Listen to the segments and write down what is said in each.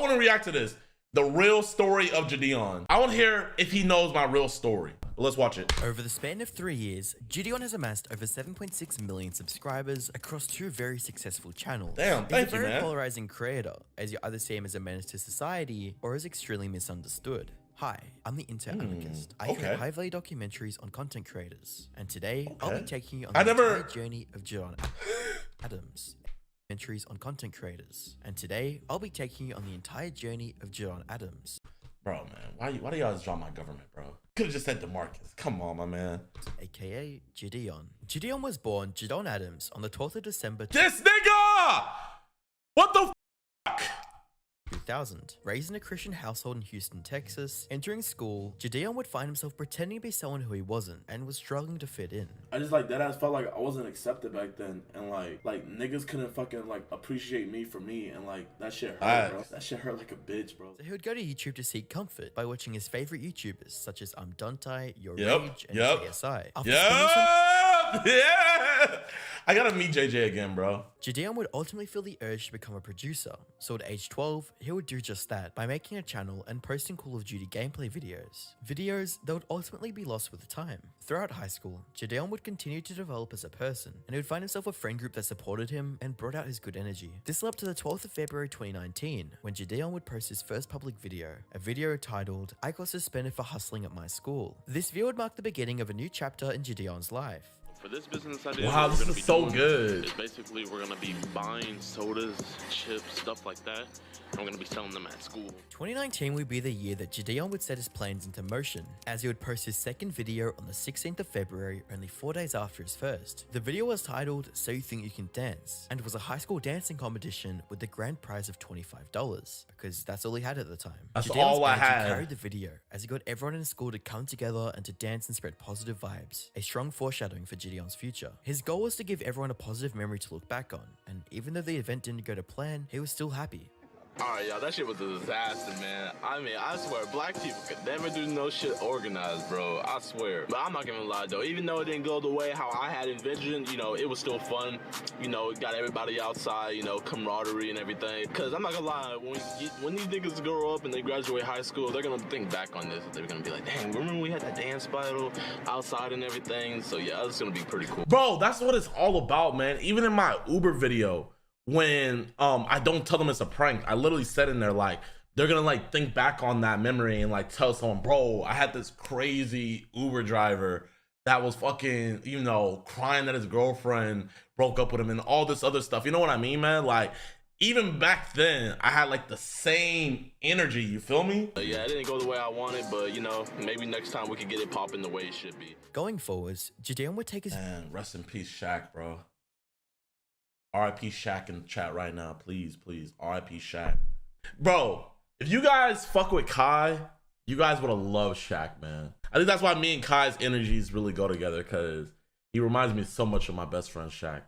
want to react to this. The real story of JiDion. I want to hear if he knows my real story. Let's watch it. Over the span of 3 years, JiDion has amassed over 7.6 million subscribers across 2 very successful channels. Damn, thank you, He's a very man. polarizing creator, as you either see him as a menace to society or as extremely misunderstood. Hi, I'm the Anarchist. I create high-value documentaries on content creators, and today I'll be taking you on the entire journey of JiDion Adams. Documentaries on content creators, and today I'll be taking you on the entire journey of JiDion Adams. Bro, man, why do y'all draw my government, bro? Could have just said DeMarcus. Come on, my man. AKA JiDion. JiDion was born JiDion Adams on the 12th of December. This nigga! What the fuck? 2000. Raised in a Christian household in Houston, Texas, entering school, JiDion would find himself pretending to be someone who he wasn't and was struggling to fit in. I just like that ass felt like I wasn't accepted back then, and like niggas couldn't fucking like appreciate me for me, and like that shit hurt, bro. That shit hurt like a bitch, bro. So he would go to YouTube to seek comfort by watching his favorite YouTubers such as Dante, Your Rage, and ASI. Yeah! I gotta meet JJ again, bro. JiDion would ultimately feel the urge to become a producer, so at age 12, he would do just that by making a channel and posting Call of Duty gameplay videos. Videos that would ultimately be lost with time. Throughout high school, JiDion would continue to develop as a person, and he would find himself a friend group that supported him and brought out his good energy. This led up to the 12th of February 2019, when JiDion would post his first public video, a video titled, "I got suspended for hustling at my school." This video would mark the beginning of a new chapter in JiDion's life. For this business idea, wow, this is so good. Is basically we're gonna be buying sodas, chips, stuff like that, and we're gonna be selling them at school. 2019 would be the year that JiDion would set his plans into motion, as he would post his second video on the 16th of February, only 4 days after his first. The video was titled "So You Think You Can Dance," and was a high school dancing competition with the grand prize of $25, because that's all he had at the time. That's JiDion's all I energy had. carried the video, as he got everyone in school to come together and to dance and spread positive vibes, a strong foreshadowing for JiDion's future. His goal was to give everyone a positive memory to look back on, and even though the event didn't go to plan, he was still happy. Alright, y'all, that shit was a disaster, man. I mean, I swear, black people could never do no shit organized, bro. I swear. But I'm not gonna lie, though. Even though it didn't go the way how I had envisioned, you know, it was still fun. You know, it got everybody outside, you know, camaraderie and everything. Because I'm not gonna lie, when these niggas grow up and they graduate high school, they're gonna think back on this. They're gonna be like, dang, remember when we had that dance battle outside and everything? So, yeah, that's gonna be pretty cool. Bro, that's what it's all about, man. Even in my Uber video, when I don't tell them it's a prank, I literally said in there, like, they're gonna like think back on that memory and like tell someone, bro, I had this crazy Uber driver that was fucking, you know, crying that his girlfriend broke up with him and all this other stuff. You know what I mean, man? Like, even back then, I had like the same energy, you feel me? Yeah, it didn't go the way I wanted, but you know, maybe next time we can get it popping the way it should be. Going forwards, JiDion would take his— Man, rest in peace, Shaq, bro. RIP Shaq in the chat right now, please, please. RIP Shaq. Bro, if you guys fuck with Kai, you guys would have loved Shaq, man. I think that's why me and Kai's energies really go together, because he reminds me so much of my best friend Shaq.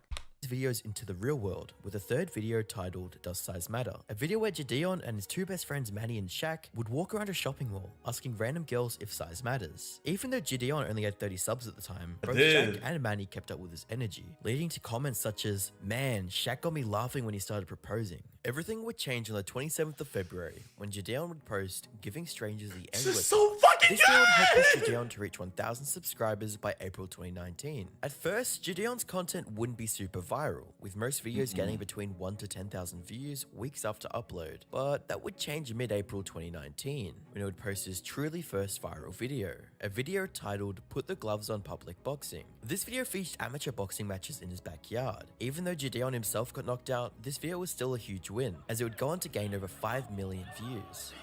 Videos into the real world, with a third video titled "Does Size Matter?" A video where JiDion and his 2 best friends Manny and Shaq would walk around a shopping mall asking random girls if size matters. Even though JiDion only had 30 subs at the time, both Shaq and Manny kept up with his energy, leading to comments such as, "Man, Shaq got me laughing when he started proposing." Everything would change on the 27th of February, when JiDion would post "Giving Strangers the End." This is so fucking This video would help JiDion to reach 1,000 subscribers by April 2019. At first, JiDion's content wouldn't be super viral, with most videos getting between 1 to 10,000 views weeks after upload. But that would change mid-April 2019, when he would post his truly first viral video, a video titled "Put the Gloves on Public Boxing." This video featured amateur boxing matches in his backyard. Even though JiDion himself got knocked out, this video was still a huge win, as it would go on to gain over 5 million views.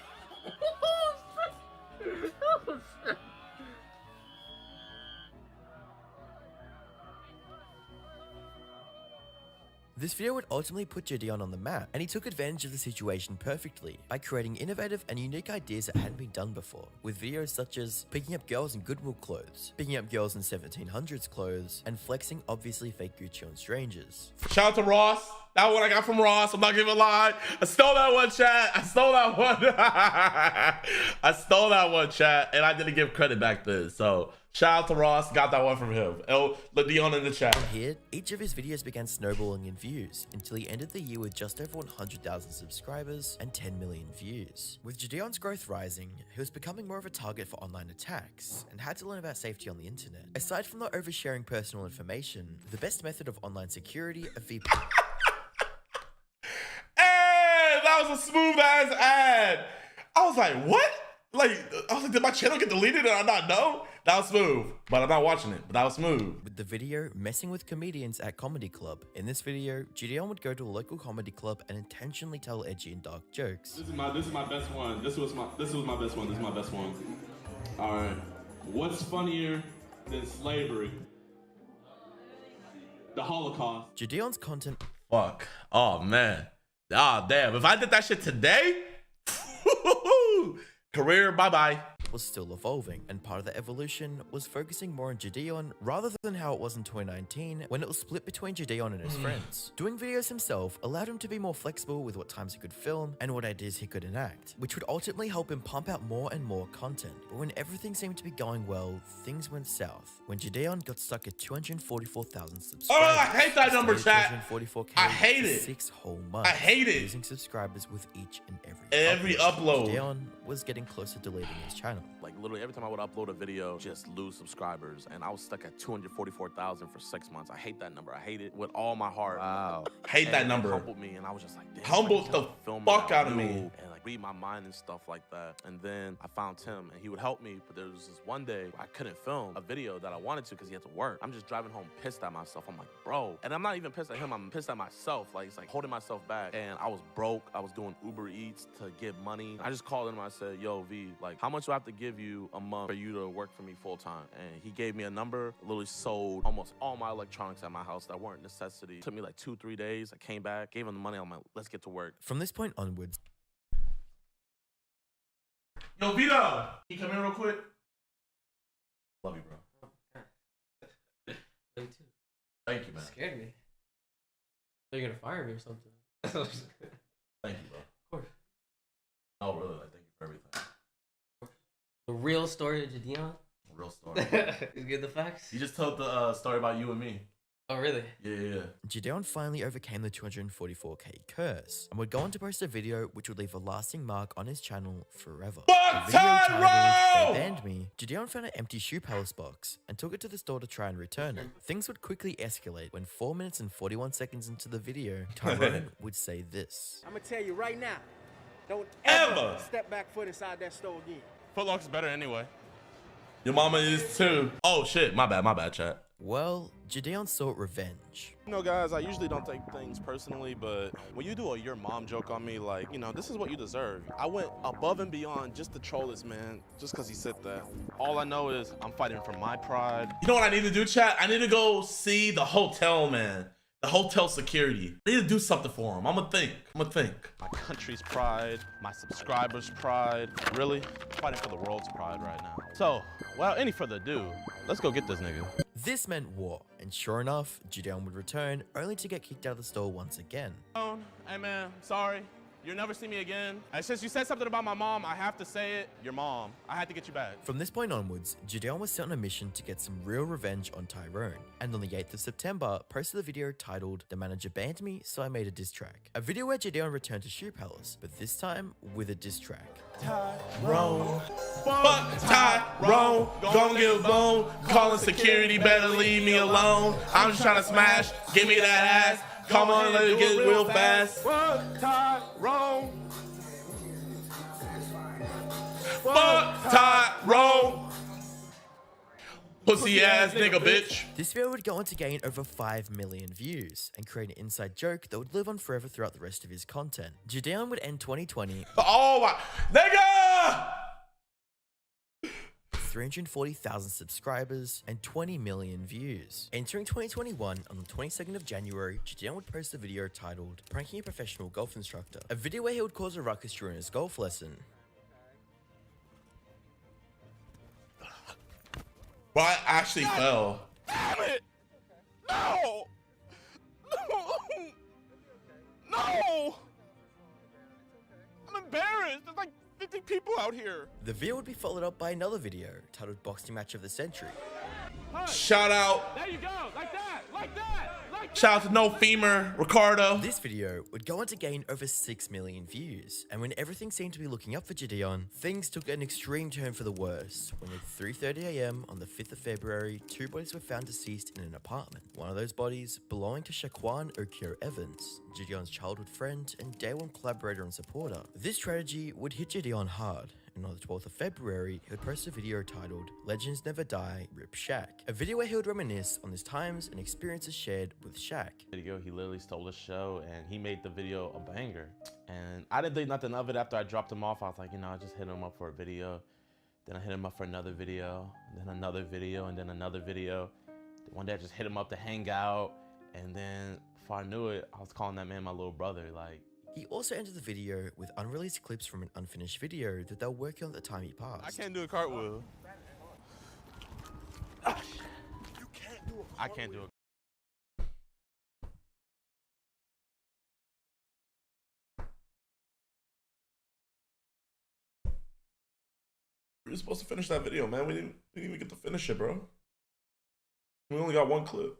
This video would ultimately put JiDion on the map, and he took advantage of the situation perfectly by creating innovative and unique ideas that hadn't been done before, with videos such as picking up girls in Goodwill clothes, picking up girls in 1700s clothes, and flexing obviously fake Gucci on strangers. Shout out to Ross. That one I got from Ross. I'm not giving a lie. I stole that one, chat. I stole that one. I stole that one, chat. And I didn't give credit back then. So Shout out to Ross. Got that one from him. JiDion in the chat. Here, each of his videos began snowballing in views until he ended the year with just over 100,000 subscribers and 10 million views. With JiDion's growth rising, he was becoming more of a target for online attacks and had to learn about safety on the internet. Aside from not oversharing personal information, the best method of online security are VPN. Hey, that was a smooth ass ad. I was like, what? Like, I was like, did my channel get deleted and I not know? That was smooth, but I'm not watching it, but that was smooth. With the video Messing with Comedians at Comedy Club. In this video, JiDion would go to a local comedy club and intentionally tell edgy and dark jokes. This is my best one. This was my best one. This is my best one. All right. What's funnier than slavery? The Holocaust. JiDion's content Fuck. Oh, man. Ah, damn. If I did that shit today, career, bye-bye. was still evolving, and part of the evolution was focusing more on JiDion rather than how it was in 2019 when it was split between JiDion and his friends. Doing videos himself allowed him to be more flexible with what times he could film and what ideas he could enact, which would ultimately help him pump out more and more content. But when everything seemed to be going well, things went south when JiDion got stuck at 244,000 subscribers. Oh, I hate that number, chat. 244K I hate for it. 6 whole months. I hate it. Losing subscribers with each and Every upload. JiDion was getting close to deleting his channel. Like literally every time I would upload a video, just lose subscribers, and I was stuck at 244,000 for 6 months. I hate that number. I hate it with all my heart. Wow. Hate that And number. It humbled me, and I was just like, damn, Humbled like, the film fuck that I out of me. knew, and like read my mind and stuff like that. And then I found Tim, and he would help me. But there was this one day where I couldn't film a video that I wanted to because he had to work. I'm just driving home pissed at myself. I'm like, bro, and I'm not even pissed at him. I'm pissed at myself. Like it's like holding myself back. And I was broke. I was doing Uber Eats to get money. I just called him. I said, yo, V, like, how much do I have to give you a month for you to work for me full time? And he gave me a number. Literally sold almost all my electronics at my house that weren't necessity. It took me like 2-3 days. I came back, gave him the money. I'm like, let's get to work. From this point onwards, Yo, Vito, can you come here real quick? Love you, bro. Me too. Thank you, man. Scared me. They're gonna fire me or something. Thank you, bro. Of course. Oh, really? Like, thank you for everything. The real story of JiDion. Real story. You get the facts? You just told the story about you and me. Oh, really? Yeah. JiDion finally overcame the 244k curse and would go on to post a video which would leave a lasting mark on his channel forever. Fuck The video time, titled bro! "They Banned Me," JiDion found an empty shoe palace box and took it to the store to try and return it. Things would quickly escalate when 4 minutes and 41 seconds into the video, Tyrone would say this. I'm gonna tell you right now, don't Ever. ever step back foot inside that store again. Foot Locker's better anyway. Your mama is too. Oh, shit. My bad, chat. Well, JiDion sought revenge. You know, guys, I usually don't take things personally, but when you do a your mom joke on me, like, you know, this is what you deserve. I went above and beyond just to troll this man, just because he said that. All I know is I'm fighting for my pride. You know what I need to do, chat? I need to go see the hotel, man. The hotel security. I need to do something for him. I'm gonna think. My country's pride, my subscribers' pride. Really? I'm fighting for the world's pride right now. So, without any further ado, let's go get this nigga. This meant war, and sure enough, JiDion would return only to get kicked out of the store once again. Hey man, sorry. You'll never see me again. And since you said something about my mom, I have to say it. Your mom. I had to get you back. From this point onwards, JiDion was set on a mission to get some real revenge on Tyrone, and on the 8th of September, posted a video titled "The Manager Banned Me, So I Made a Diss Track." A video where JiDion returned to Shoe Palace, but this time with a diss track. Tyrone. Fuck Tyrone. Gon' get a bone. Calling security, better leave me alone. I'm just trying to smash. Give me that ass. Come on, let it get real fast. Fuck Tyrone. Fuck Tyrone. Pussy ass nigga, bitch. This video would go on to gain over 5 million views and create an inside joke that would live on forever throughout the rest of his content. JiDion would end 2020 Oh my nigga! 340,000 subscribers and 20 million views. Entering 2021, on the 22nd of January, JiDion would post a video titled "Pranking a Professional Golf Instructor," a video where he would cause a ruckus during his golf lesson. Bro, I actually fell. Damn it! No! No! I'm embarrassed. There's like 150 people out here. The video would be followed up by another video titled Boxing Match of the Century. Shout out. There you go, like that, like that, like that. Shout out to No Femur, Ricardo. This video would go on to gain over 6 million views, and when everything seemed to be looking up for JiDion, things took an extreme turn for the worse when at 3:30 AM on the 5th of February, 2 bodies were found deceased in an apartment. One of those bodies belonging to Shaquan Okio Evans, JiDion's childhood friend and day one collaborator and supporter. This tragedy would hit JiDion hard, and on the 12th of February, he would post a video titled Legends Never Die, Rip Shaq, a video where he would reminisce on his times and experiences shared with Shaq. Video, he literally stole the show and he made the video a banger. And I didn't think nothing of it after I dropped him off. I was like, you know, I just hit him up for a video. Then I hit him up for another video, and then another video, and then another video. One day I just hit him up to hang out, and then before I knew it, I was calling that man my little brother. Like, he also entered the video with unreleased clips from an unfinished video that they were working on at the time he passed. I can't do a cartwheel. I can't do it. We were supposed to finish that video, man. We didn't even get to finish it, bro. We only got one clip.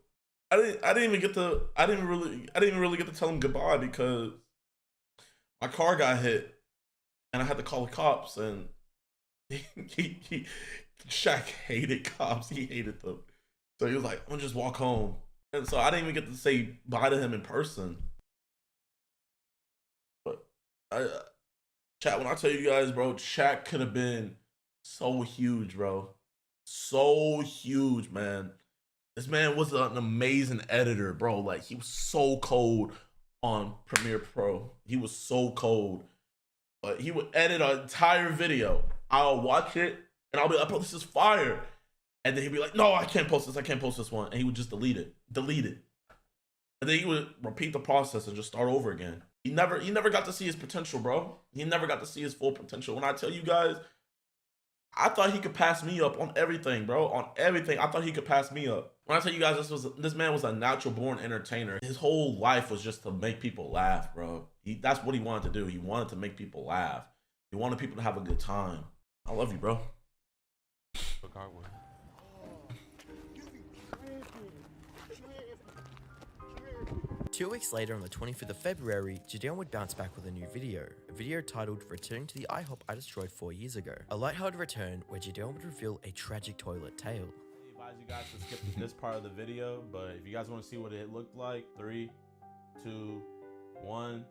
I didn't even really get to tell him goodbye because my car got hit and I had to call the cops, and Shaq hated cops. He hated them. So he was like, I'm gonna just walk home. And so I didn't even get to say bye to him in person. But chat, when I tell you guys, bro, Shaq could have been so huge, bro. So huge, man. This man was an amazing editor, bro. Like, he was so cold on Premiere Pro. He was so cold. But he would edit an entire video. I'll watch it and I'll be like, bro, this is fire. And then he'd be like, no, I can't post this. I can't post this one. And he would just delete it. And then he would repeat the process and just start over again. He never got to see his potential, bro. He never got to see his full potential. When I tell you guys, I thought he could pass me up on everything, bro. On everything, I thought he could pass me up. When I tell you guys, this man was a natural born entertainer. His whole life was just to make people laugh, bro. That's what he wanted to do. He wanted to make people laugh. He wanted people to have a good time. I love you, bro. 2 weeks later, on the 25th of February, JiDion would bounce back with a new video, a video titled Returning to the IHOP I Destroyed 4 years ago. A lighthearted return where JiDion would reveal a tragic toilet tale. I advise you guys to skip this part of the video, but if you guys want to see what it looked like, 3, 2, 1.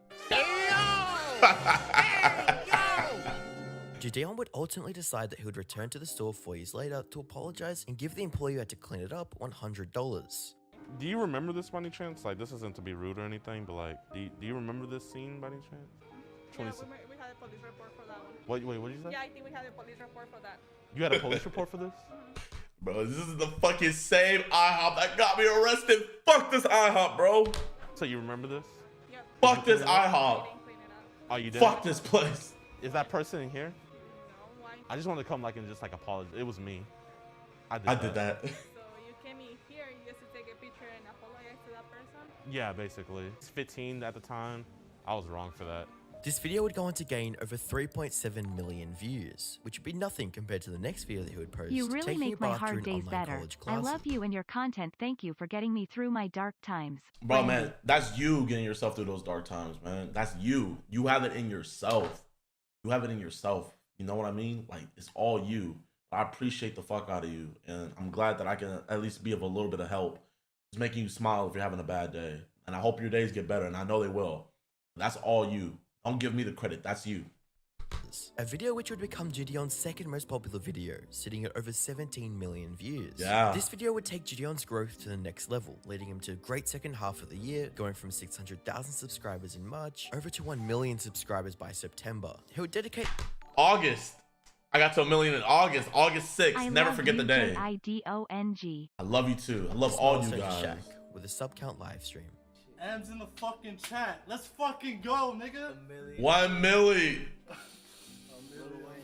JiDion would ultimately decide that he would return to the store 4 years later to apologize and give the employee who had to clean it up $100. Do you remember this by any chance? Like, this isn't to be rude or anything, but like, do you remember this scene by any chance? Yeah, we had a police report for that one. Wait, what did you say? Yeah, I think we had a police report for that. You had a police report for this? Bro, this is the fucking same IHOP that got me arrested. Fuck this IHOP, bro. So you remember this? Yeah. Fuck this We IHOP. didn't clean it up. Oh, you did? Fuck this place. Is that person in here? No, why? I just want to come like and just like apologize. It was me. I did that. So you came in here just to take a picture and apologize to that person? Yeah, basically. It's 15 at the time. I was wrong for that. This video would go on to gain over 3.7 million views, which would be nothing compared to the next video that he would post. You really taking make a my bath hard during days online better. college I classes. love you and your content. Thank you for getting me through my dark times. Bro, Brandy. man, that's you getting yourself through those dark times, man. That's you. You have it in yourself. You have it in yourself. You know what I mean? Like, it's all you. I appreciate the fuck out of you. And I'm glad that I can at least be of a little bit of help. It's making you smile if you're having a bad day. And I hope your days get better, and I know they will. That's all you. Don't give me the credit. That's you. A video which would become JiDion's second most popular video, sitting at over 17 million views. Yeah. This video would take JiDion's growth to the next level, leading him to a great second half of the year, going from 600,000 subscribers in March over to 1 million subscribers by September. He would dedicate August. I got to 1 million in August. August 6th. I Never love forget you, the day. JiDion. I love you too. I love this all you milestone to guys. Shaq with a sub count live stream. M's in the fucking chat. Let's fucking go, nigga. 1 milli.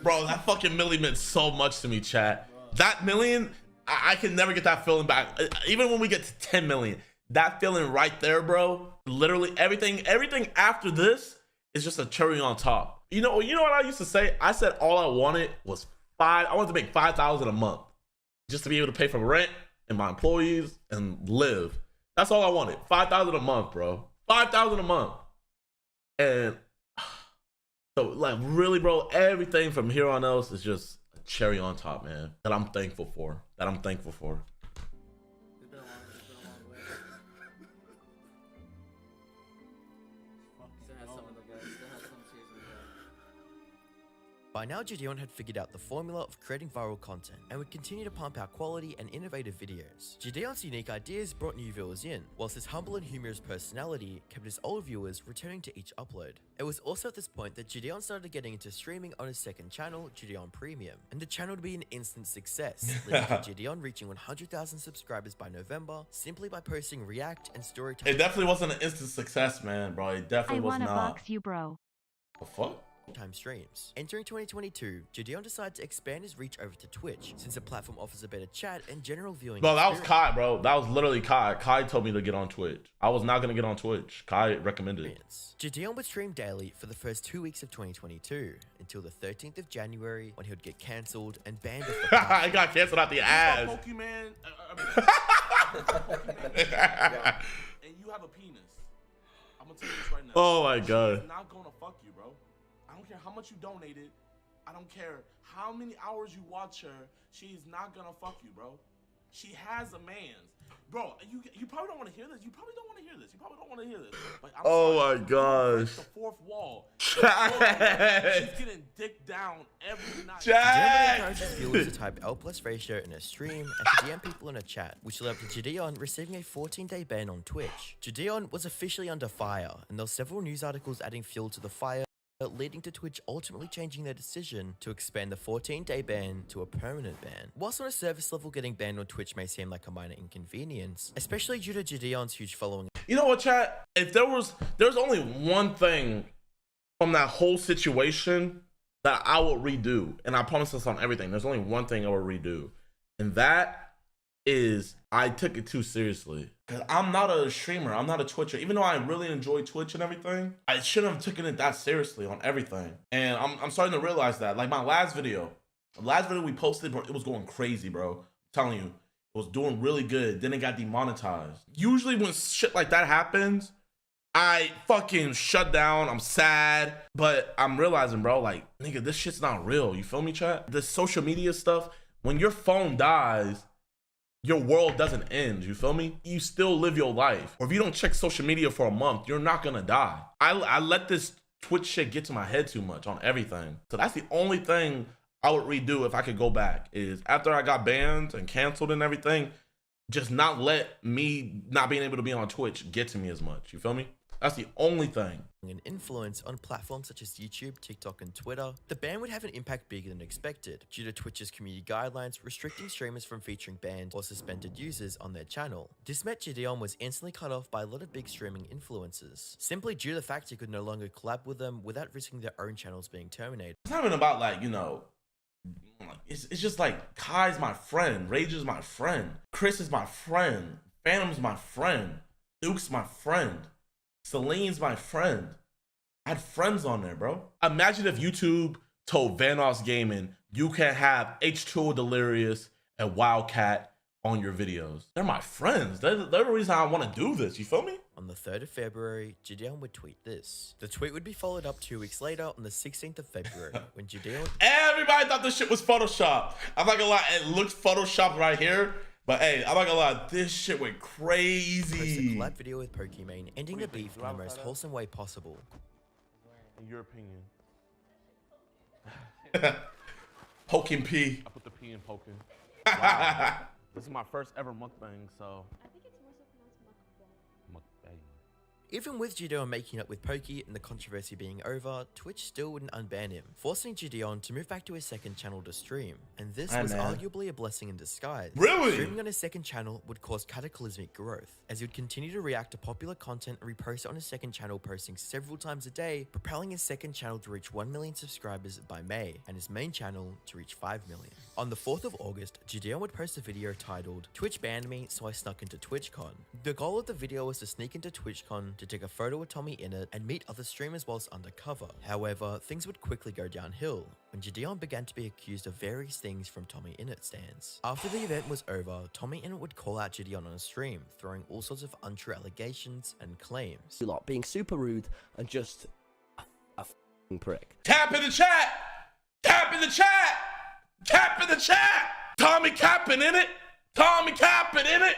Bro, that fucking milli meant so much to me, chat. That million, I can never get that feeling back. Even when we get to 10 million, that feeling right there, bro. Literally everything after this is just a cherry on top. You know what I used to say? I said all I wanted was I wanted to make $5,000 a month just to be able to pay for rent and my employees and live. That's all I wanted. $5,000 a month, bro. $5,000 a month. And so, like, really, bro, everything from here on else is just a cherry on top, man. That I'm thankful for. By now, JiDion had figured out the formula of creating viral content and would continue to pump out quality and innovative videos. JiDion's unique ideas brought new viewers in, whilst his humble and humorous personality kept his old viewers returning to each upload. It was also at this point that JiDion started getting into streaming on his second channel, JiDionPremium, and the channel would be an instant success, leading to JiDion reaching 100,000 subscribers by November simply by posting react and story time. It definitely wasn't an instant success, man, bro. It definitely was not. I wanna box you, bro. The fuck? Time streams. Entering 2022, JiDion decided to expand his reach over to Twitch, since the platform offers a better chat and general viewing. Bro, that was Kai, bro. That was literally Kai. Kai told me to get on Twitch. I was not gonna get on Twitch. Kai recommended it. JiDion would stream daily for the first 2 weeks of 2022 until the 13th of January, when he would get cancelled and banned. I got cancelled out the ass. Pokemon, and you have a penis. I'm gonna tell you this right now. Oh my god. She's not gonna fuck you, bro. I don't care how much you donated. I don't care how many hours you watch her. She's not gonna fuck you, bro. She has a man's. Bro, you probably don't want to hear this. You probably don't want to hear this. But I'm sorry. My gosh. The fourth wall. She's getting dick down every night. JiDion encourages viewers to type L+ ratio in a stream and to DM people in a chat, which led to JiDion receiving a 14-day ban on Twitch. JiDion was officially under fire, and there were several news articles adding fuel to the fire, leading to Twitch ultimately changing their decision to expand the 14-day ban to a permanent ban. Whilst on a service level, getting banned on Twitch may seem like a minor inconvenience, especially due to JiDion's huge following. You know what, chat? If there's only one thing from that whole situation that I will redo, and I promise this on everything, there's only one thing I will redo, and that is I took it too seriously. Cause I'm not a streamer, I'm not a Twitcher. Even though I really enjoy Twitch and everything, I shouldn't have taken it that seriously on everything. And I'm starting to realize that. Like my last video we posted, bro, it was going crazy, bro. I'm telling you, it was doing really good. Then it got demonetized. Usually when shit like that happens, I fucking shut down. I'm sad, but I'm realizing, bro, like, nigga, this shit's not real. You feel me, chat? This social media stuff, when your phone dies, your world doesn't end, you feel me? You still live your life. Or if you don't check social media for a month, you're not gonna die. I let this Twitch shit get to my head too much on everything. So that's the only thing I would redo if I could go back, is after I got banned and canceled and everything, just not let me not being able to be on Twitch get to me as much, you feel me? That's the only thing. An influence on platforms such as YouTube, TikTok, and Twitter, the ban would have an impact bigger than expected, due to Twitch's community guidelines restricting streamers from featuring banned or suspended users on their channel. This meant JiDion was instantly cut off by a lot of big streaming influencers, simply due to the fact he could no longer collab with them without risking their own channels being terminated. It's not even about, like, you know, it's just like Kai's my friend, Rage is my friend, Chris is my friend, Phantom's my friend, Duke's my friend, Celine's my friend. I had friends on there, bro. Imagine if YouTube told Vanoss Gaming, you can have H2O Delirious and Wildcat on your videos. They're my friends. They're the reason I want to do this. You feel me? On the 3rd of February, JiDion would tweet this. The tweet would be followed up 2 weeks later on the 16th of February, when JiDion... Everybody thought this shit was Photoshop. I'm not gonna lie, it looks Photoshopped right here. But hey, I'm not gonna lie, this shit went crazy. Posted a collab video with Pokimane, ending the beef in the most wholesome way possible. In your opinion? Poking P. I put the P in poking. Wow. This is my first ever mukbang, so. I think it's more so pronounced mukbang. Mukbang. Even with JiDion making up with Pokey and the controversy being over, Twitch still wouldn't unban him, forcing JiDion to move back to his second channel to stream. And this was arguably a blessing in disguise. Really? Streaming on his second channel would cause cataclysmic growth, as he would continue to react to popular content and repost it on his second channel, posting several times a day, propelling his second channel to reach 1 million subscribers by May, and his main channel to reach 5 million. On the 4th of August, JiDion would post a video titled, "Twitch banned me, so I snuck into TwitchCon." The goal of the video was to sneak into TwitchCon to take a photo with Tommy in it and meet other streamers whilst undercover. However, things would quickly go downhill when JiDion began to be accused of various things from Tommy Innit stands. After the event was over, Tommy Innit would call out JiDion on a stream, throwing all sorts of untrue allegations and claims. You lot being super rude and just a f***ing prick. Tap in the chat! Tap in the chat! Tap in the chat! Tommy capping in it! Tommy capping in it!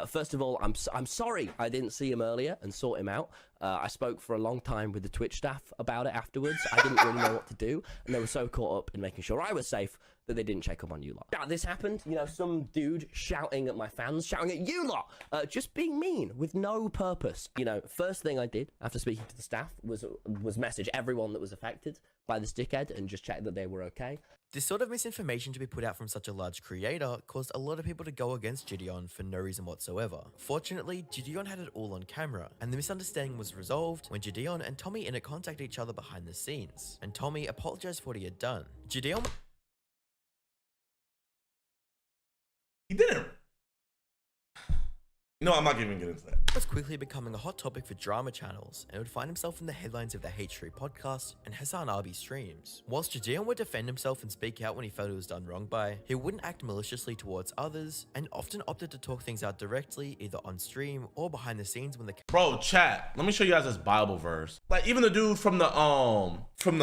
First of all, I'm sorry I didn't see him earlier and sort him out. I spoke for a long time with the Twitch staff about it afterwards. I didn't really know what to do, and they were so caught up in making sure I was safe that they didn't check up on you lot. Now, this happened, you know, some dude shouting at my fans, shouting at you lot, just being mean with no purpose. You know, first thing I did after speaking to the staff was message everyone that was affected by this dickhead and just check that they were okay. This sort of misinformation to be put out from such a large creator caused a lot of people to go against JiDion for no reason whatsoever. Fortunately, JiDion had it all on camera, and the misunderstanding was resolved when JiDion and Tommy Innit contacted each other behind the scenes, and Tommy apologized for what he had done. JiDion... He didn't. No, I'm not even getting into that. was quickly becoming a hot topic for drama channels, and would find himself in the headlines of the H3 podcast and Hassan Abi streams. Whilst JiDion would defend himself and speak out when he felt it was done wrong by, he wouldn't act maliciously towards others, and often opted to talk things out directly, either on stream or behind the scenes when the— Bro, chat, let me show you guys this Bible verse. Like, even the dude from the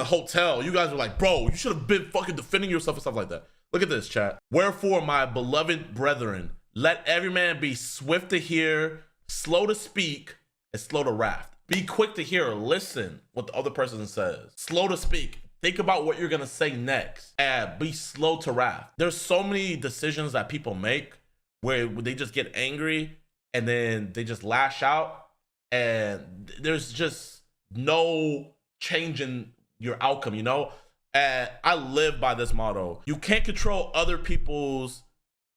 hotel, you guys were like, bro, you should have been fucking defending yourself and stuff like that. Look at this, chat. Wherefore, my beloved brethren, let every man be swift to hear, slow to speak, and slow to wrath. Be quick to hear or listen what the other person says. Slow to speak. Think about what you're gonna say next. And be slow to wrath. There's so many decisions that people make where they just get angry and then they just lash out, and there's just no change in your outcome, you know? And I live by this motto. You can't control other people's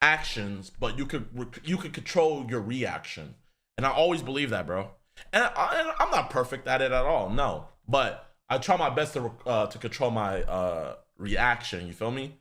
actions, but you could control your reaction. And I always believe that, bro. And I'm not perfect at it at all, no. But I try my best to control my reaction, you feel me?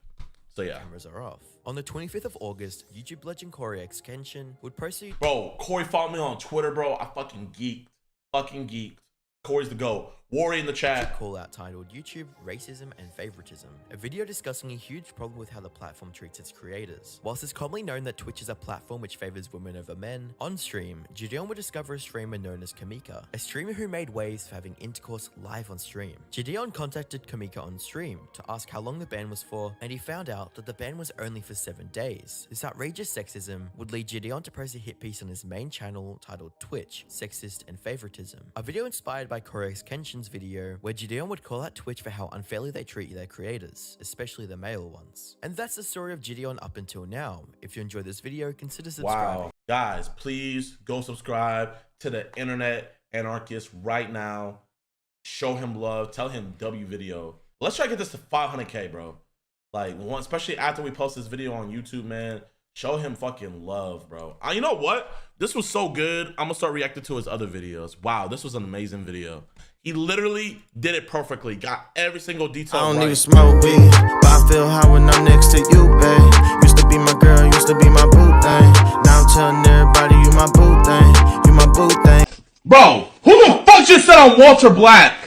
So yeah. Cameras are off. On the 25th of August, YouTube legend Corey X Kenshin would proceed— Bro, Corey followed me on Twitter, bro. I fucking geeked. Fucking geeked. Corey's the GOAT. Worry in the chat. Call out titled YouTube, Racism and Favoritism, a video discussing a huge problem with how the platform treats its creators. Whilst it's commonly known that Twitch is a platform which favors women over men, on stream, JiDion would discover a streamer known as Kamika, a streamer who made waves for having intercourse live on stream. JiDion contacted Kamika on stream to ask how long the ban was for, and he found out that the ban was only for 7 days. This outrageous sexism would lead JiDion to post a hit piece on his main channel titled Twitch, Sexist and Favoritism, a video inspired by Corey X Kenshin's video where JiDion would call out Twitch for how unfairly they treat their creators, especially the male ones. And that's the story of JiDion up until now. If you enjoyed this video, consider subscribing. Wow. Guys, please go subscribe to the Internet Anarchist right now. Show him love. Tell him W video. Let's try to get this to 500K, bro. Like, especially after we post this video on YouTube, man. Show him fucking love, bro. You know what? This was so good. I'm gonna start reacting to his other videos. Wow, this was an amazing video. He literally did it perfectly. Got every single detail right. I don't even smoke weed, but I feel high when I'm next to you, babe. Used to be my girl, used to be my boo thing. Now I'm telling everybody you my boo thing, you my boo thing. Bro, who the fuck just said I'm Walter Black?